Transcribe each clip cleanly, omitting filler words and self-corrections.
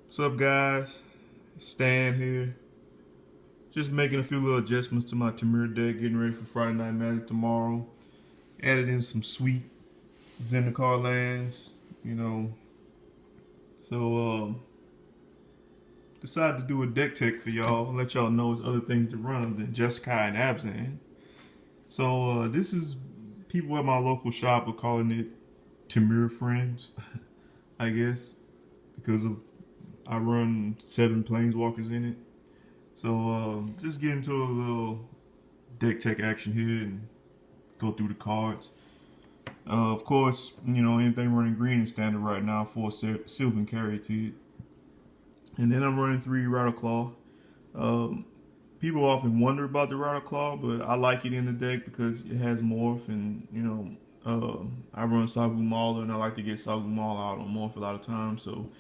What's up, guys? Stan here. Just making a few little adjustments to my temur deck, getting ready for Friday Night Magic tomorrow. Added in some sweet Zendikar lands, you know. So, decided to do a deck tech for y'all. Let y'all know there's other things to run than just Kai and Abzan. So, this is people at my local shop are calling it temur Friends, I guess, because of I run 7 planeswalkers in it. So just get into a little deck tech action here and go through the cards. Of course, anything running green is standard right now for Sylvan Caryatid. And then I'm running 3 Rattleclaw. Um, People often wonder about the Rattleclaw, but I like it in the deck because it has morph and, I run Sagu Mauler and I like to get Sagu Mauler out on morph a lot of times. So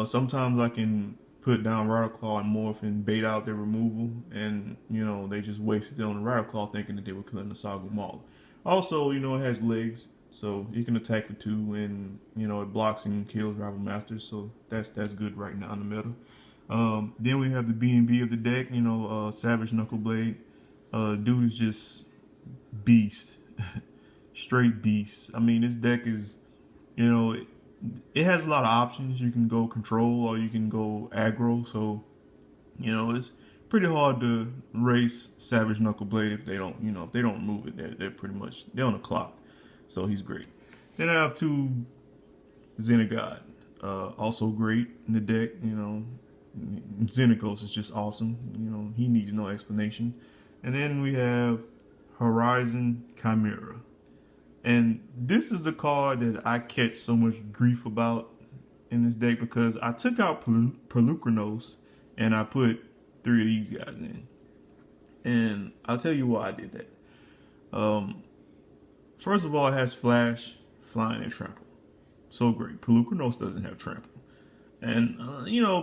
sometimes I can put down Rattleclaw and morph and bait out their removal, and they just wasted it on the Rattleclaw thinking that they were killing the Sagu Maul. Also, it has legs, so you can attack for 2, and it blocks and kills Rival Masters, so that's good right now in the meta. Then we have the B&B of the deck, Savage Knuckleblade. Dude is just beast, straight beast. I mean, this deck is, you know, it has a lot of options. You can go control or you can go aggro. So, it's pretty hard to race Savage Knuckleblade if they don't, if they don't move it. They're pretty much they're on the clock. So he's great. Then I have 2 Xenagod, also great in the deck. Xenagos is just awesome. He needs no explanation. And then we have Horizon Chimera. And this is the card that I catch so much grief about in this deck because I took out Pelucranos and I put 3 of these guys in. And I'll tell you why I did that. First of all, it has Flash, Flying, and Trample. So great. Pelucranos doesn't have Trample. And,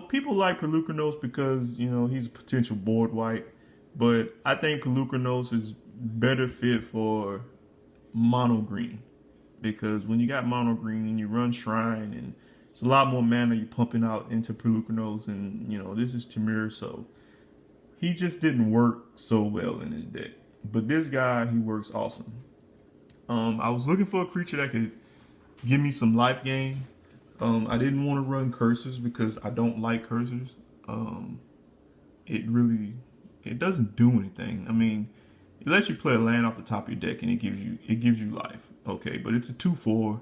people like Pelucranos because, he's a potential board wipe. But I think Pelucranos is better fit for mono green, because when you got mono green and you run Shrine and it's a lot more mana you're pumping out into Pelucranos, and this is temur, so he just didn't work so well in his deck. But this guy, he works awesome. I was looking for a creature that could give me some life gain. I didn't want to run cursors because I don't like cursors. It doesn't do anything. I mean, it lets you play a land off the top of your deck and it gives you life. Okay, but it's a 2/4.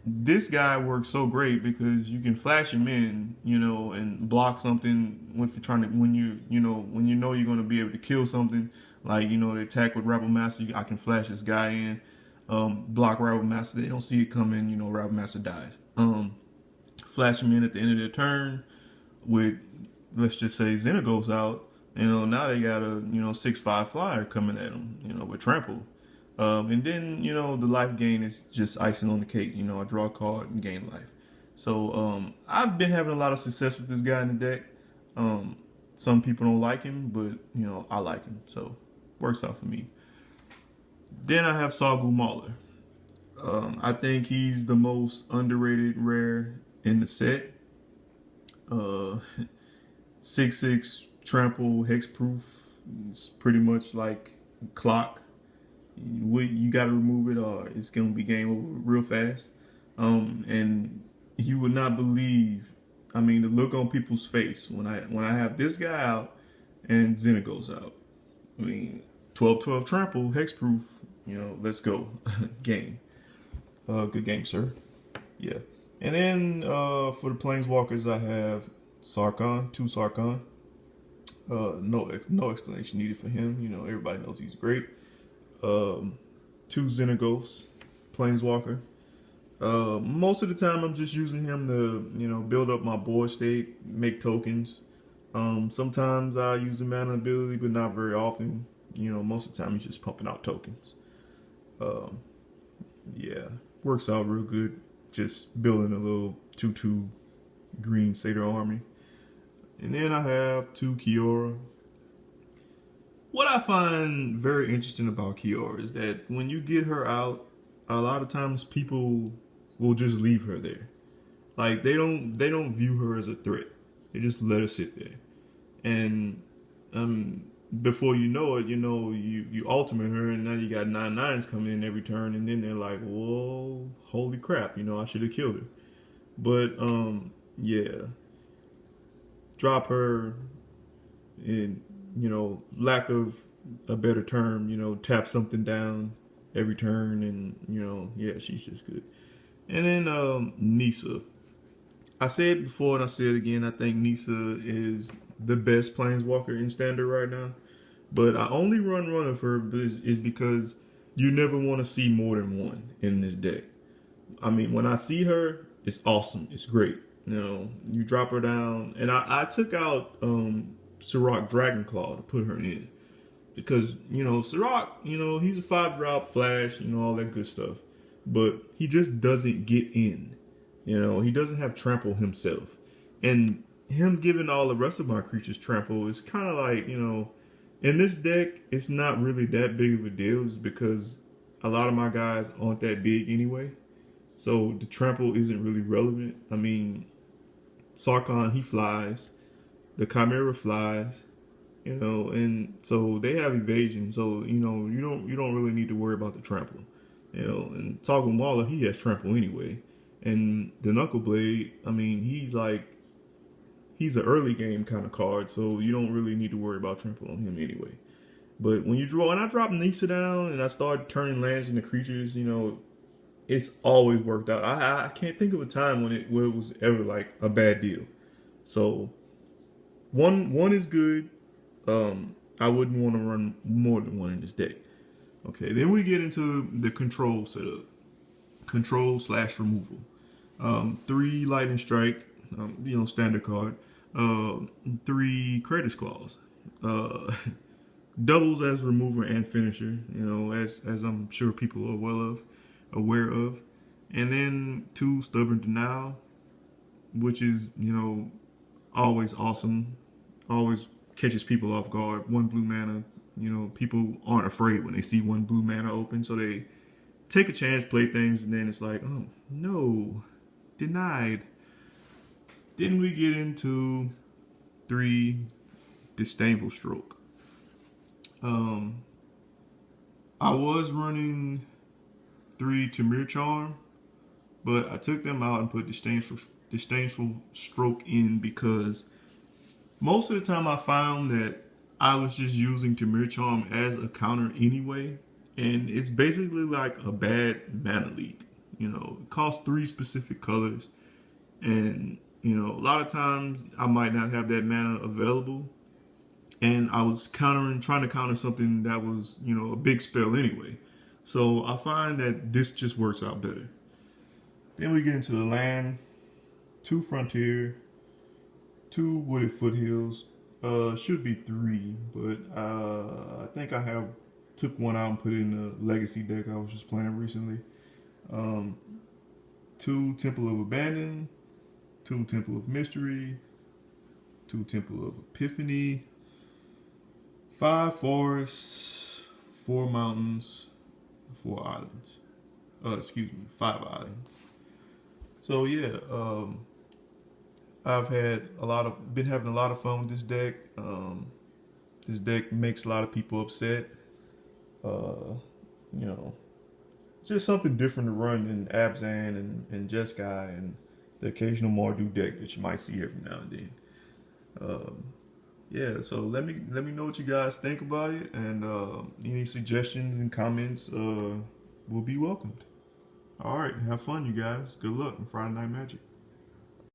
This guy works so great because you can flash him in, and block something when you know you're gonna be able to kill something, like the attack with Rebel Master. I can flash this guy in, block Rebel Master. They don't see it coming. Rebel Master dies. Flash him in at the end of their turn with, let's just say, Xena goes out. Now they got a 6/5 flyer coming at them, with trample. And then the life gain is just icing on the cake. I draw a card and gain life. So I've been having a lot of success with this guy in the deck. Some people don't like him, but I like him, so works out for me. Then I have Sagu Mauler. I think he's the most underrated rare in the set. Uh, 6/6 trample hexproof. It's pretty much like clock. You got to remove it or it's gonna be game over real fast. And you would not believe, I mean, the look on people's face when I have this guy out and Xena goes out. I mean, 12/12 trample hexproof. Let's go. Game. Good game, sir. Yeah. And then for the planeswalkers, I have Sarkhan, 2 Sarkhan. No explanation needed for him. Everybody knows he's great. 2 Xenagos, Planeswalker. Most of the time, I'm just using him to build up my board state, make tokens. Sometimes I use the mana ability, but not very often. Most of the time he's just pumping out tokens. Yeah, works out real good. Just building a little 2/2 green Satyr army. And then I have 2 Kiora. What I find very interesting about Kiora is that when you get her out, a lot of times people will just leave her there. Like they don't view her as a threat. They just let her sit there. And before you know it, you ultimate her, and now you got 9/9s coming in every turn, and then they're like, whoa, holy crap, I should have killed her. But yeah, drop her, and lack of a better term, tap something down every turn, and yeah, she's just good. And then Nisa. I said before and I said again, I think Nisa is the best planeswalker in standard right now. But I only run one of her is because you never want to see more than one in this deck. I mean, when I see her, it's awesome. It's great. You drop her down, and I took out Sirach Dragonclaw to put her in because Sirach, he's a 5-drop flash, all that good stuff, but he just doesn't get in. He doesn't have trample himself, and him giving all the rest of my creatures trample is kind of like in this deck, it's not really that big of a deal, just because a lot of my guys aren't that big anyway. So the trample isn't really relevant. I mean, Sarkhan, he flies. The Chimera flies. And so they have evasion. So you don't really need to worry about the trample. And Targon Waller, he has trample anyway. And the Knuckleblade, I mean, he's an early game kind of card, so you don't really need to worry about trample on him anyway. But when you draw, and I drop Nisa down and I start turning lands into creatures, it's always worked out. I can't think of a time where it was ever like a bad deal. So one is good. I wouldn't want to run more than one in this deck. Okay, then we get into the control setup. Control/removal. 3 Lightning Strike, standard card. 3 Credit Clause. Doubles as remover and finisher, as I'm sure people are aware of. And then 2 Stubborn Denial, which is, always awesome. Always catches people off guard. 1 blue mana, people aren't afraid when they see 1 blue mana open, so they take a chance, play things, and then it's like, oh, no, denied. Then we get into 3 Disdainful Stroke. I was running 3 Temur Charm, but I took them out and put Disdainful Stroke in because most of the time I found that I was just using Temur Charm as a counter anyway, and it's basically like a bad mana leak. It costs 3 specific colors, and a lot of times I might not have that mana available, and I was trying to counter something that was a big spell anyway. So I find that this just works out better. Then we get into the land. 2 Frontier, 2 Wooded Foothills. Should be 3, but I think I took one out and put it in the Legacy deck I was just playing recently. 2 Temple of Abandon, 2 Temple of Mystery, 2 Temple of Epiphany, 5 forests, 4 mountains, 4 islands. 5 islands. So yeah, I've been having a lot of fun with this deck. This deck makes a lot of people upset. It's just something different to run than Abzan and Jeskai and the occasional Mardu deck that you might see every now and then. Yeah, so let me know what you guys think about it, and any suggestions and comments will be welcomed. All right, have fun, you guys. Good luck on Friday Night Magic.